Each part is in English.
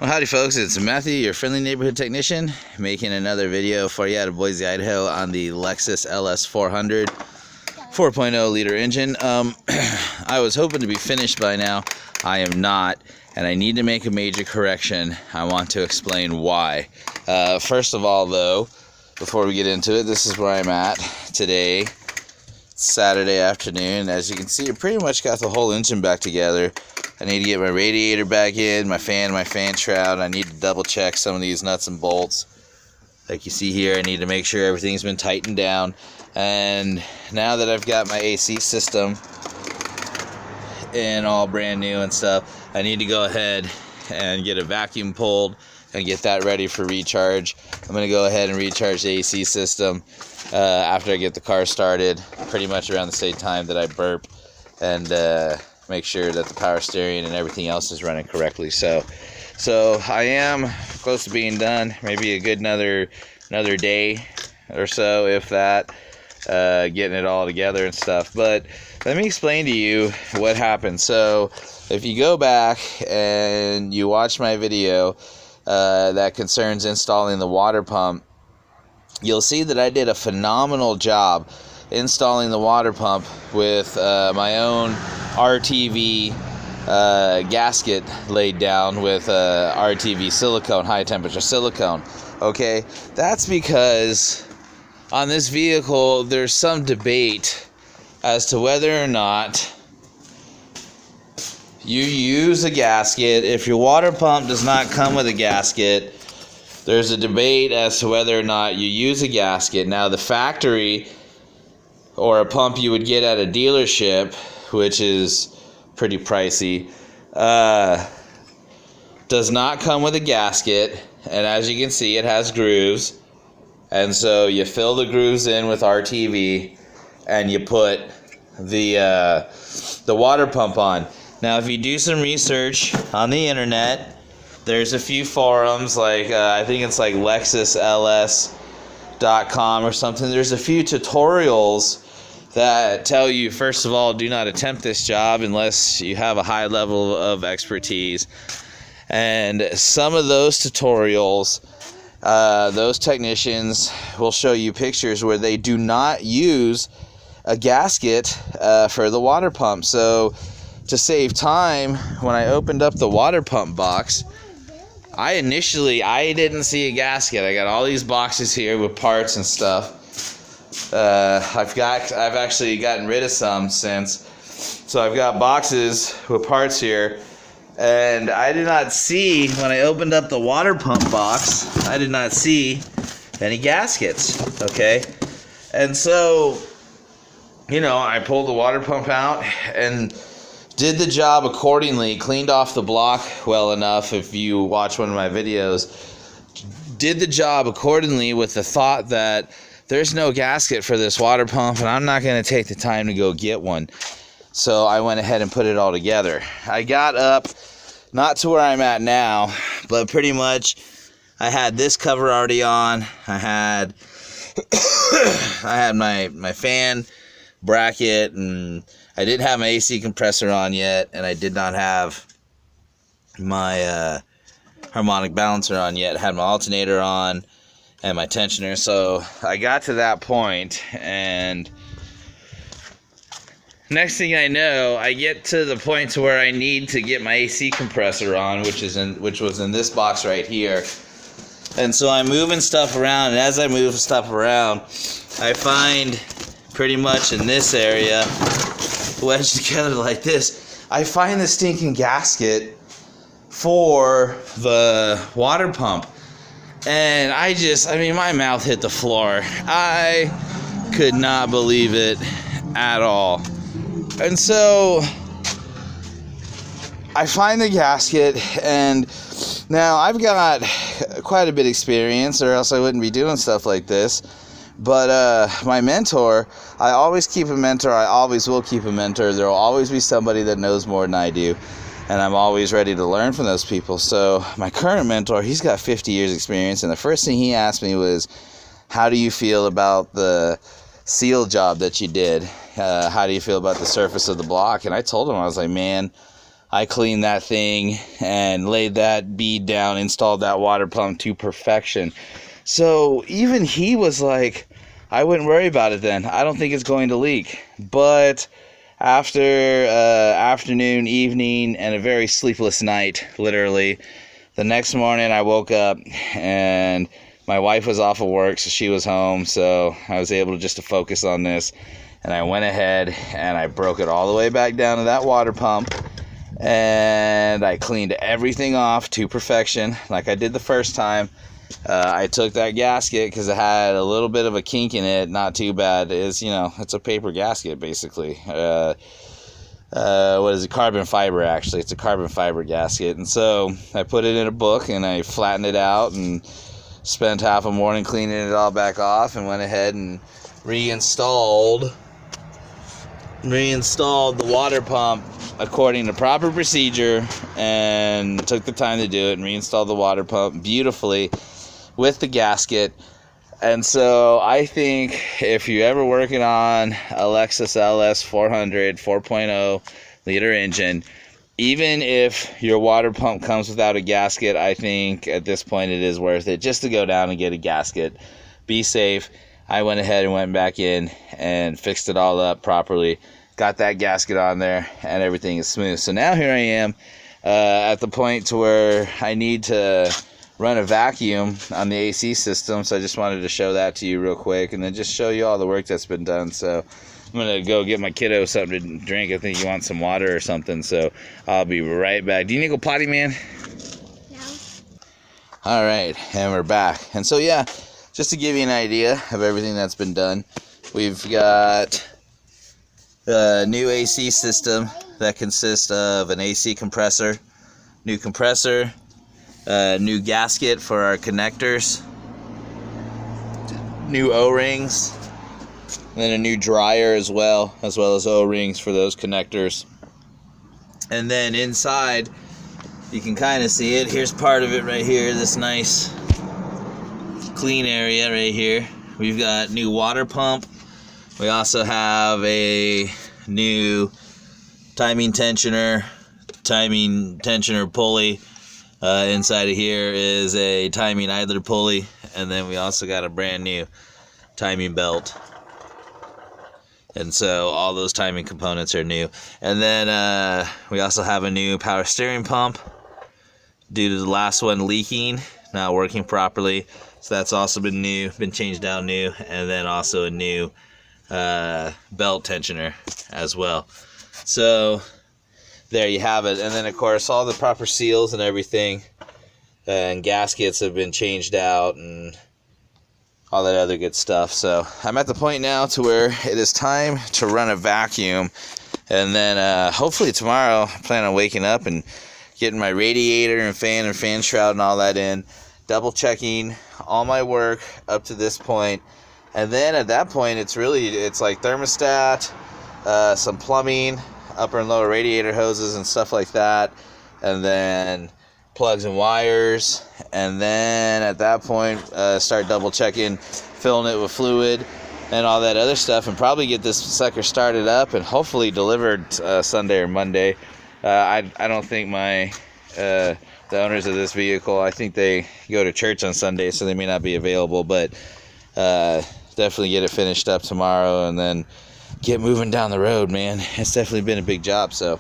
Well, howdy folks, it's Matthew, your friendly neighborhood technician, making another video for you out of Boise, Idaho on the Lexus LS400 4.0 liter engine. I was hoping to be finished by now. I am not, and I need to make a major correction. I want to explain why. First of all though, before we get into it, this is where I'm at today, Saturday afternoon. As you can see, I pretty much got the whole engine back together. I need to get my radiator back in, my fan shroud. I need to double check some of these nuts and bolts. Like you see here, I need to make sure everything's been tightened down. And now that I've got my AC system in all brand new and stuff, I need to go ahead and get a vacuum pulled and get that ready for recharge. I'm going to go ahead and recharge the AC system after I get the car started, pretty much around the same time that I burp, and make sure that the power steering and everything else is running correctly. So I am close to being done. Maybe a good another day or so, if that, getting it all together and stuff. But let me explain to you what happened. So if you go back and you watch my video that concerns installing the water pump, you'll see that I did a phenomenal job installing the water pump with my own RTV gasket laid down with RTV silicone, high temperature silicone. Okay, that's because on this vehicle there's some debate as to whether or not you use a gasket. If your water pump does not come with a gasket, there's a debate as to whether or not you use a gasket. Now, the factory or a pump you would get at a dealership, which is pretty pricey, does not come with a gasket. And as you can see, it has grooves. And so you fill the grooves in with RTV and you put the water pump on. Now, if you do some research on the internet, there's a few forums, like I think it's like Lexus LS.com or something. There's a few tutorials that tell you, first of all, do not attempt this job unless you have a high level of expertise. And some of those tutorials, those technicians will show you pictures where they do not use a gasket for the water pump. So to save time, when I opened up the water pump box, I didn't see a gasket. I got all these boxes here with parts and stuff. I've actually gotten rid of some since. So I've got boxes with parts here, and I did not see, when I opened up the water pump box, I did not see any gaskets. Okay, and so, you know, I pulled the water pump out and did the job accordingly, cleaned off the block well enough. If you watch one of my videos, did the job accordingly with the thought that there's no gasket for this water pump and I'm not going to take the time to go get one. So I went ahead and put it all together. I got up, not to where I'm at now, but pretty much I had this cover already on. I had my fan bracket, and I didn't have my AC compressor on yet, and I did not have my harmonic balancer on yet. I had my alternator on and my tensioner. So I got to that point, and next thing I know, I get to the point to where I need to get my AC compressor on, which was in this box right here. And so I'm moving stuff around, and as I move stuff around, I find pretty much in this area, wedged together like this, I find the stinking gasket for the water pump. And my mouth hit the floor. I could not believe it at all. And so I find the gasket, and now I've got quite a bit of experience, or else I wouldn't be doing stuff like this. But my mentor, I always keep a mentor. I always will keep a mentor. There will always be somebody that knows more than I do, and I'm always ready to learn from those people. So my current mentor, he's got 50 years experience, and the first thing he asked me was, how do you feel about the seal job that you did? How do you feel about the surface of the block? And I told him, I was like, man, I cleaned that thing and laid that bead down, installed that water pump to perfection. So even he was like, I wouldn't worry about it then. I don't think it's going to leak. But after afternoon, evening, and a very sleepless night, literally, the next morning I woke up and my wife was off of work, so she was home. So I was able just to focus on this. And I went ahead and I broke it all the way back down to that water pump. And I cleaned everything off to perfection like I did the first time. I took that gasket because it had a little bit of a kink in it, not too bad. It's a paper gasket basically. What is it? Carbon fiber, actually. It's a carbon fiber gasket. And so I put it in a book and I flattened it out and spent half a morning cleaning it all back off, and went ahead and reinstalled the water pump according to proper procedure, and took the time to do it and reinstalled the water pump beautifully with the gasket. And so I think if you're ever working on a Lexus LS400 4.0 liter engine, even if your water pump comes without a gasket, I think at this point it is worth it just to go down and get a gasket. Be safe. I went ahead and went back in and fixed it all up properly. Got that gasket on there and everything is smooth. So now here I am at the point to where I need to run a vacuum on the AC system. So I just wanted to show that to you real quick and then just show you all the work that's been done. So I'm going to go get my kiddo something to drink. I think he wants some water or something. So I'll be right back. Do you need to go potty, man? No. All right, and we're back. And so yeah, just to give you an idea of everything that's been done, we've got a new AC system that consists of an AC compressor, new gasket for our connectors, new O-rings, and then a new dryer as well as O-rings for those connectors. And then inside, you can kind of see it. Here's part of it right here, this nice clean area right here. We've got new water pump. We also have a new timing tensioner pulley. Inside of here is a timing idler pulley, and then we also got a brand new timing belt. And so all those timing components are new. And then we also have a new power steering pump due to the last one leaking, not working properly. So that's also been changed out new. And then also a new belt tensioner as well. So there you have it. And then of course all the proper seals and everything and gaskets have been changed out and all that other good stuff. So I'm at the point now to where it is time to run a vacuum, and then hopefully tomorrow I plan on waking up and getting my radiator and fan shroud and all that in, double checking all my work up to this point. And then at that point it's like thermostat, some plumbing, upper and lower radiator hoses and stuff like that, and then plugs and wires. And then at that point start double checking, filling it with fluid and all that other stuff, and probably get this sucker started up and hopefully delivered Sunday or Monday. I don't think the owners of this vehicle, I think they go to church on Sunday, so they may not be available, but definitely get it finished up tomorrow and then get moving down the road, man. It's definitely been a big job. So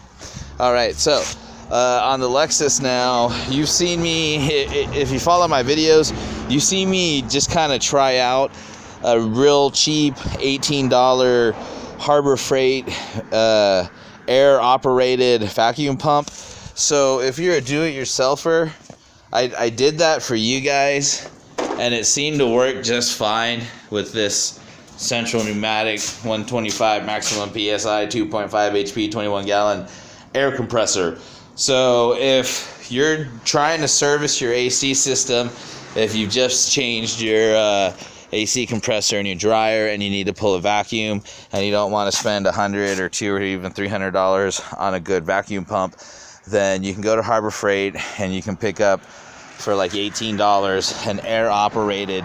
all right, so on the Lexus now, you've seen me, if you follow my videos, you see me just kind of try out a real cheap $18 Harbor Freight air operated vacuum pump. So if you're a do-it-yourselfer, I did that for you guys, and it seemed to work just fine with this Central Pneumatic 125 maximum PSI 2.5 HP 21 gallon air compressor. So if you're trying to service your AC system, if you've just changed your AC compressor and your dryer and you need to pull a vacuum and you don't want to spend $100 or $200 or even $300 on a good vacuum pump, then you can go to Harbor Freight and you can pick up for like $18 an air operated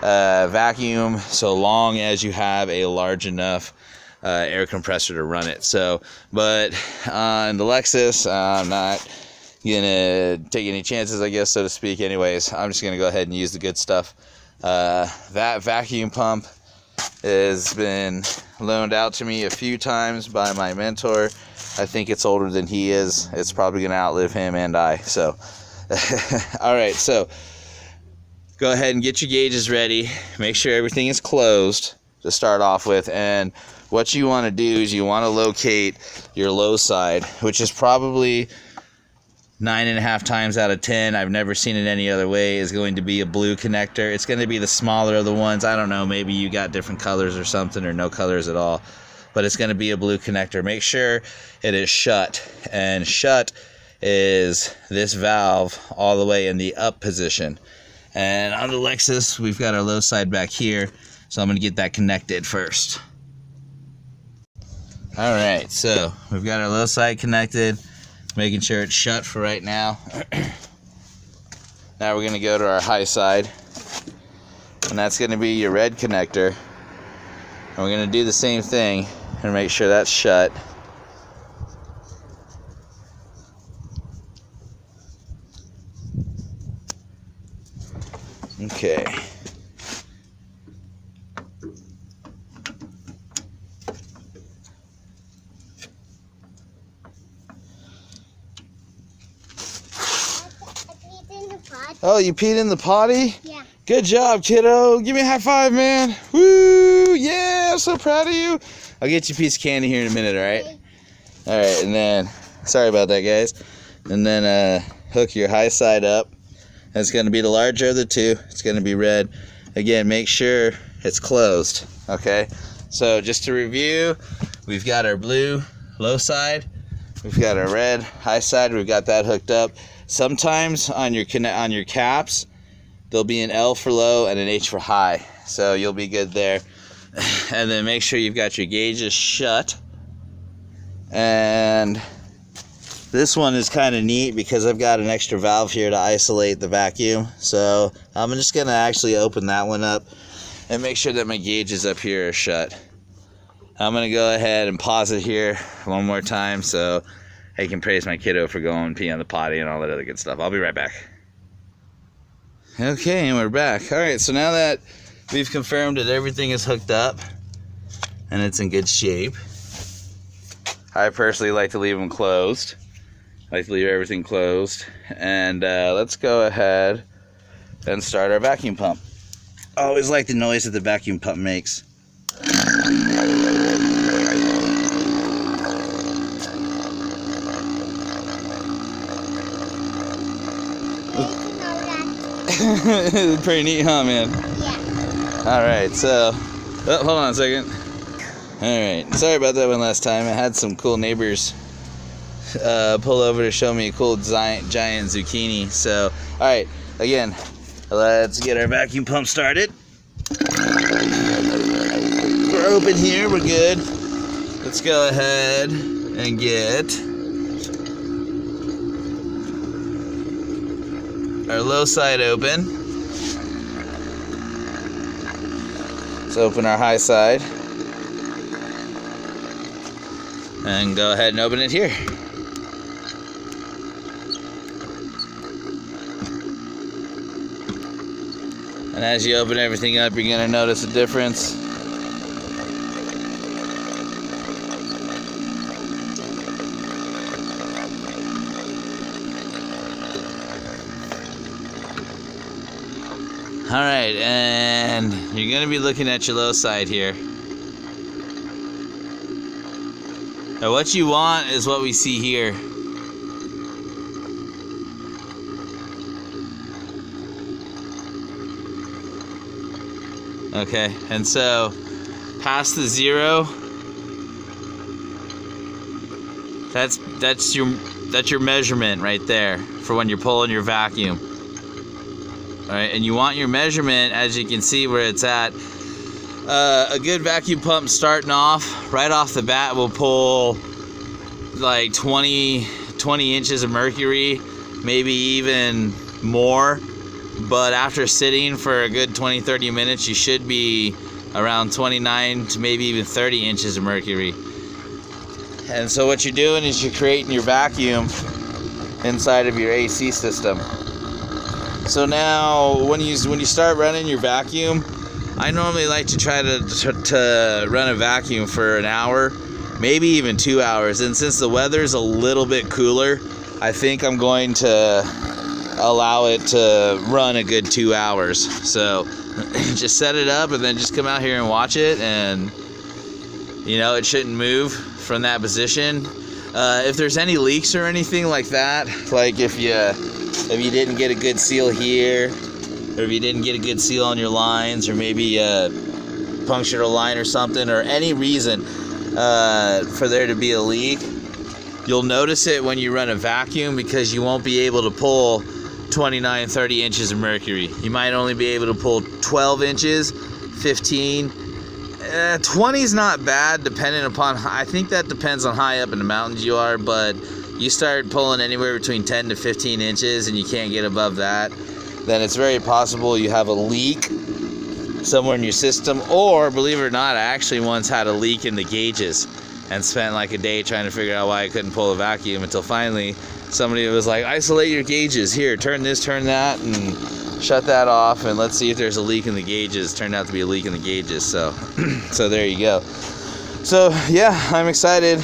vacuum, so long as you have a large enough air compressor to run it. So, but on the Lexus, I'm not gonna take any chances, I guess, so to speak. Anyways, I'm just gonna go ahead and use the good stuff. That vacuum pump has been loaned out to me a few times by my mentor. I think it's older than he is. It's probably gonna outlive him and I. So, all right. So, go ahead and get your gauges ready. Make sure everything is closed to start off with. And what you want to do is you want to locate your low side, which is probably 9.5 times out of 10, I've never seen it any other way, is going to be a blue connector. It's going to be the smaller of the ones. I don't know, maybe you got different colors or something, or no colors at all. But it's going to be a blue connector. Make sure it is shut. And shut is this valve all the way in the up position. And on the Lexus, we've got our low side back here, so I'm going to get that connected first. Alright, so we've got our low side connected, making sure it's shut for right now. Now we're going to go to our high side, and that's going to be your red connector. And we're going to do the same thing and make sure that's shut. Okay. Oh, you peed in the potty? Yeah. Good job, kiddo. Give me a high five, man. Woo! Yeah, I'm so proud of you. I'll get you a piece of candy here in a minute, alright? Alright, and then, sorry about that, guys. And then hook your high side up. It's going to be the larger of the two. It's going to be red. Again, make sure it's closed, okay? So just to review, we've got our blue low side. We've got our red high side. We've got that hooked up. Sometimes on your caps, there'll be an L for low and an H for high. So you'll be good there. And then make sure you've got your gauges shut. And this one is kind of neat because I've got an extra valve here to isolate the vacuum. So I'm just going to actually open that one up and make sure that my gauges up here are shut. I'm going to go ahead and pause it here one more time so I can praise my kiddo for going and pee on the potty and all that other good stuff. I'll be right back. Okay, and we're back. Alright, so now that we've confirmed that everything is hooked up and it's in good shape, I personally like to leave them closed. I like to leave everything closed. And let's go ahead and start our vacuum pump. I always like the noise that the vacuum pump makes. Pretty neat, huh, man? Yeah. Alright, so, hold on a second. Alright, sorry about that one last time. I had some cool neighbors pull over to show me a cool giant zucchini. So, alright, again, let's get our vacuum pump started. We're open here, we're good. Let's go ahead and get our low side open. Let's open our high side. And go ahead and open it here. And as you open everything up, you're going to notice a difference. Alright, and you're going to be looking at your low side here. Now what you want is what we see here. Okay, and so past the 0, that's your measurement right there for when you're pulling your vacuum. Alright, and you want your measurement, as you can see where it's at. A good vacuum pump starting off, right off the bat, will pull like 20 inches of mercury, maybe even more. But after sitting for a good 20-30 minutes, you should be around 29 to maybe even 30 inches of mercury. And so what you're doing is you're creating your vacuum inside of your AC system. So now when you start running your vacuum, I normally like to try to run a vacuum for an hour, maybe even 2 hours. And since the weather's a little bit cooler, I think I'm going to allow it to run a good 2 hours. So just set it up and then just come out here and watch it, and you know, it shouldn't move from that position. If there's any leaks or anything like that, like if you didn't get a good seal here, or if you didn't get a good seal on your lines, or maybe punctured a line or something, or any reason for there to be a leak, you'll notice it when you run a vacuum, because you won't be able to pull 29, 30 inches of mercury. You might only be able to pull 12 inches, 15. 20 is not bad, depending upon, I think that depends on how up in the mountains you are, but you start pulling anywhere between 10 to 15 inches and you can't get above that, then it's very possible you have a leak somewhere in your system. Or, believe it or not, I actually once had a leak in the gauges and spent like a day trying to figure out why I couldn't pull a vacuum, until finally somebody was like, isolate your gauges, here, turn this, turn that, and shut that off, and let's see if there's a leak in the gauges. Turned out to be a leak in the gauges, so so there you go. So yeah, I'm excited.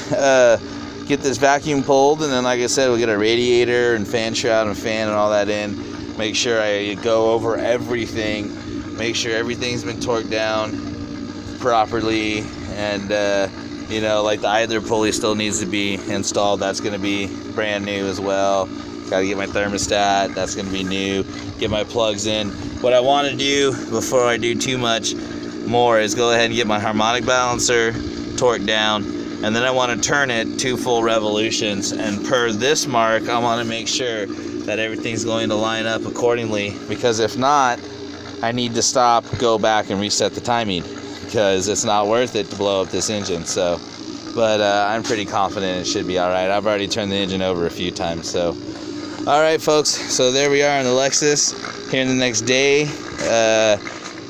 Get this vacuum pulled, and then like I said, we'll get a radiator and fan shroud and fan and all that in. Make sure I go over everything, make sure everything's been torqued down properly, and you know, like the idler pulley still needs to be installed. That's going to be brand new as well. Got to get my thermostat, that's going to be new. Get my plugs in. What I want to do before I do too much more is go ahead and get my harmonic balancer torqued down, and then I want to turn it 2 full revolutions, and per this mark I want to make sure that everything's going to line up accordingly, because if not, I need to stop, go back and reset the timing, because it's not worth it to blow up this engine. So but I'm pretty confident it should be alright. I've already turned the engine over a few times. So alright folks, so there we are on the Lexus. Here in the next day,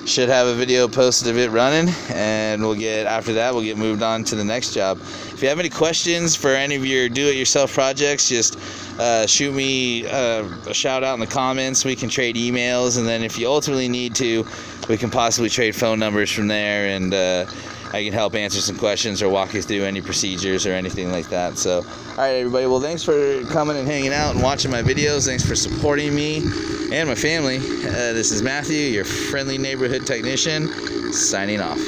should have a video posted of it running, and after that we'll get moved on to the next job. If you have any questions for any of your do-it-yourself projects, just shoot me a shout out in the comments. We can trade emails, and then if you ultimately need to, we can possibly trade phone numbers from there, and I can help answer some questions or walk you through any procedures or anything like that. So alright everybody, well thanks for coming and hanging out and watching my videos. Thanks for supporting me and my family. This is Matthew, your friendly neighborhood technician, signing off.